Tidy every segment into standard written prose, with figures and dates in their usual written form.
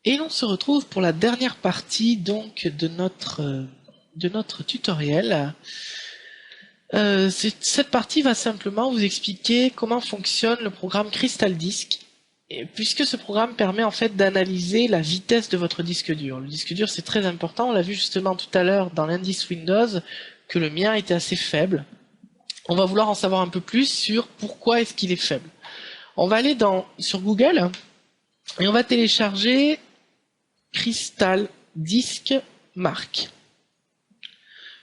Et l'on se retrouve pour la dernière partie donc de notre tutoriel. Cette partie va simplement vous expliquer comment fonctionne le programme Crystal Disk, et puisque ce programme permet en fait d'analyser la vitesse de votre disque dur. Le disque dur c'est très important, on l'a vu justement tout à l'heure dans l'indice Windows que le mien était assez faible. On va vouloir en savoir un peu plus sur pourquoi est-ce qu'il est faible. On va aller sur Google et on va télécharger Crystal Disk Mark.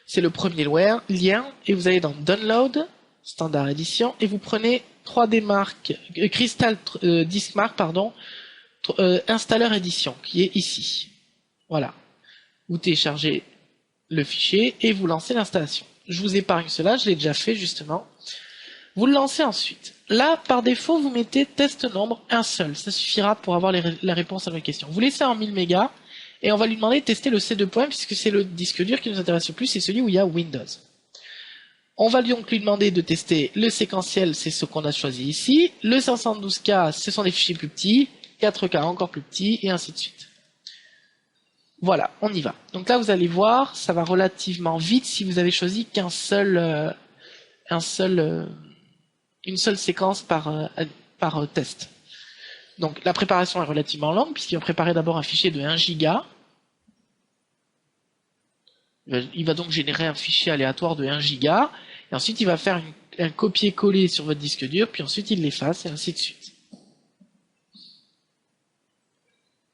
C'est le premier lien et vous allez dans Download, Standard Edition, et vous prenez 3D Mark, Crystal Disk Mark, pardon, Installer Edition, qui est ici. Voilà. Vous téléchargez le fichier et vous lancez l'installation. Je vous épargne cela, je l'ai déjà fait justement. Vous le lancez ensuite. Là, par défaut, vous mettez test nombre un seul. Ça suffira pour avoir la réponse à nos questions. Vous laissez en 1000 mégas et on va lui demander de tester le C2 point puisque c'est le disque dur qui nous intéresse le plus, c'est celui où il y a Windows. On va donc lui demander de tester le séquentiel, c'est ce qu'on a choisi ici. Le 512K, ce sont des fichiers plus petits. 4K encore plus petits et ainsi de suite. Voilà, on y va. Donc là, vous allez voir, ça va relativement vite si vous avez choisi qu'un seul, une seule séquence par test. Donc la préparation est relativement longue puisqu'il va préparer d'abord un fichier de 1 giga. Il va donc générer un fichier aléatoire de 1 giga et ensuite il va faire un copier-coller sur votre disque dur puis ensuite il l'efface et ainsi de suite.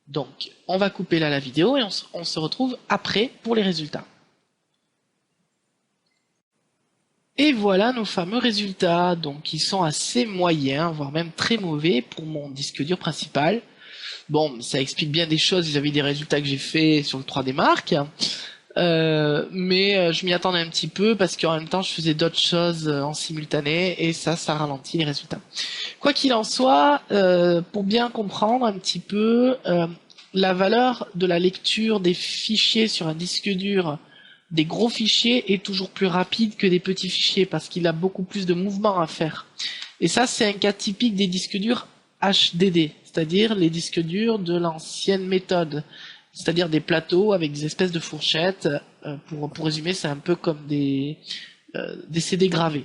Donc on va couper là la vidéo et on se retrouve après pour les résultats. Et voilà nos fameux résultats, donc ils sont assez moyens, voire même très mauvais pour mon disque dur principal. Bon, ça explique bien des choses vis-à-vis des résultats que j'ai fait sur le 3D Mark, mais je m'y attendais un petit peu parce qu'en même temps je faisais d'autres choses en simultané et ça ralentit les résultats. Quoi qu'il en soit, pour bien comprendre un petit peu la valeur de la lecture des fichiers sur un disque dur, des gros fichiers est toujours plus rapide que des petits fichiers parce qu'il a beaucoup plus de mouvements à faire. Et ça, c'est un cas typique des disques durs HDD, c'est-à-dire les disques durs de l'ancienne méthode, c'est-à-dire des plateaux avec des espèces de fourchettes. Pour résumer, c'est un peu comme des CD gravés.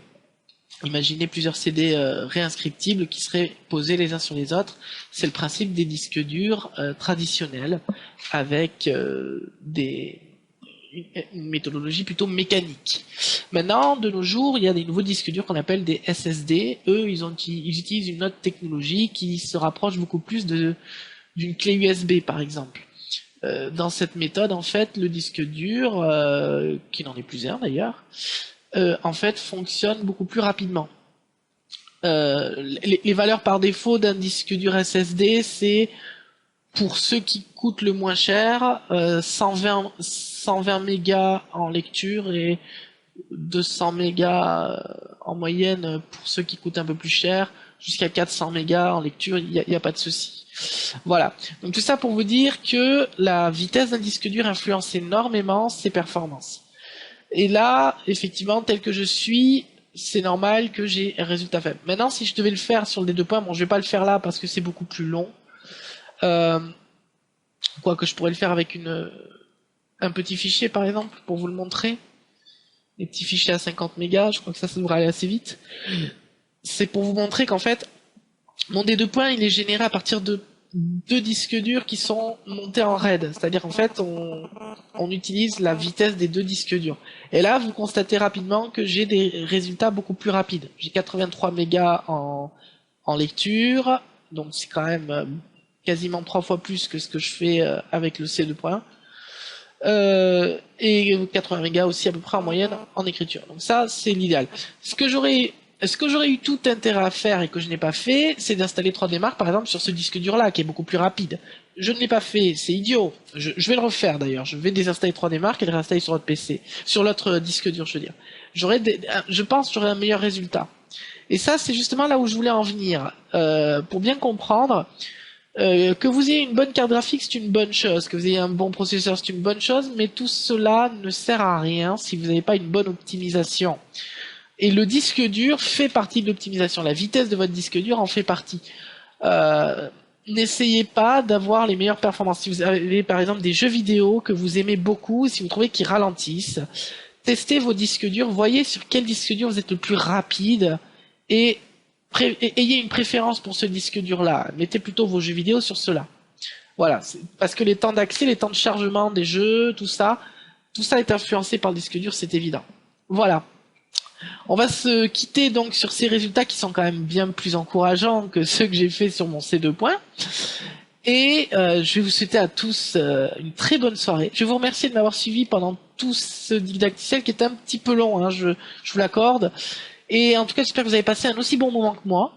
Imaginez plusieurs CD réinscriptibles qui seraient posés les uns sur les autres. C'est le principe des disques durs traditionnels avec une méthodologie plutôt mécanique. Maintenant, de nos jours, il y a des nouveaux disques durs qu'on appelle des SSD. Eux, ils utilisent une autre technologie qui se rapproche beaucoup plus d'une clé USB, par exemple. Dans cette méthode, en fait, le disque dur, qui n'en est plus un d'ailleurs, en fait, fonctionne beaucoup plus rapidement. Les valeurs par défaut d'un disque dur SSD, c'est pour ceux qui coûtent le moins cher, 120 mégas en lecture et 200 mégas en moyenne pour ceux qui coûtent un peu plus cher, jusqu'à 400 mégas en lecture, il n'y a pas de souci. Voilà. Donc tout ça pour vous dire que la vitesse d'un disque dur influence énormément ses performances. Et là, effectivement, tel que je suis, c'est normal que j'ai un résultat faible. Maintenant, si je devais le faire sur le D2 points, bon, je vais pas le faire là parce que c'est beaucoup plus long. Quoique je pourrais le faire avec un petit fichier par exemple pour vous le montrer. Les petits fichiers à 50 mégas, je crois que ça devrait aller assez vite. C'est pour vous montrer qu'en fait, mon D2 points il est généré à partir de 2 disques durs qui sont montés en RAID. C'est-à-dire en fait, on utilise la vitesse des 2 disques durs. Et là, vous constatez rapidement que j'ai des résultats beaucoup plus rapides. J'ai 83 mégas en lecture, donc c'est quand même quasiment 3 fois plus que ce que je fais avec le C2 points. Et 80 mégas aussi à peu près en moyenne en écriture. Donc ça, c'est l'idéal. Ce que j'aurais eu tout intérêt à faire et que je n'ai pas fait, c'est d'installer 3D Mark par exemple sur ce disque dur là qui est beaucoup plus rapide. Je ne l'ai pas fait, c'est idiot. Je vais le refaire d'ailleurs. Je vais désinstaller 3D Mark et le réinstaller sur votre PC, sur l'autre disque dur, je veux dire. Je pense que j'aurai un meilleur résultat. Et ça, c'est justement là où je voulais en venir. Pour bien comprendre, que vous ayez une bonne carte graphique, c'est une bonne chose. Que vous ayez un bon processeur, c'est une bonne chose. Mais tout cela ne sert à rien si vous n'avez pas une bonne optimisation. Et le disque dur fait partie de l'optimisation. La vitesse de votre disque dur en fait partie. n'essayez pas d'avoir les meilleures performances. Si vous avez par exemple des jeux vidéo que vous aimez beaucoup, si vous trouvez qu'ils ralentissent, testez vos disques durs, voyez sur quel disque dur vous êtes le plus rapide et, ayez une préférence pour ce disque dur-là. Mettez plutôt vos jeux vidéo sur cela. Voilà, parce que les temps d'accès, les temps de chargement des jeux, tout ça est influencé par le disque dur, c'est évident. Voilà. On va se quitter donc sur ces résultats qui sont quand même bien plus encourageants que ceux que j'ai fait sur mon C2 points. Et je vais vous souhaiter à tous une très bonne soirée. Je vous remercie de m'avoir suivi pendant tout ce didacticiel qui est un petit peu long, hein, je vous l'accorde. Et en tout cas, j'espère que vous avez passé un aussi bon moment que moi.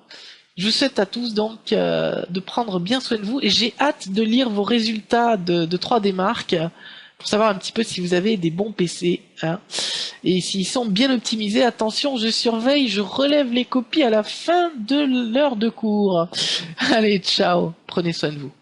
Je vous souhaite à tous donc de prendre bien soin de vous et j'ai hâte de lire vos résultats de 3D Mark pour savoir un petit peu si vous avez des bons PC, hein. Et s'ils sont bien optimisés, attention, je surveille, je relève les copies à la fin de l'heure de cours. Allez, ciao, prenez soin de vous.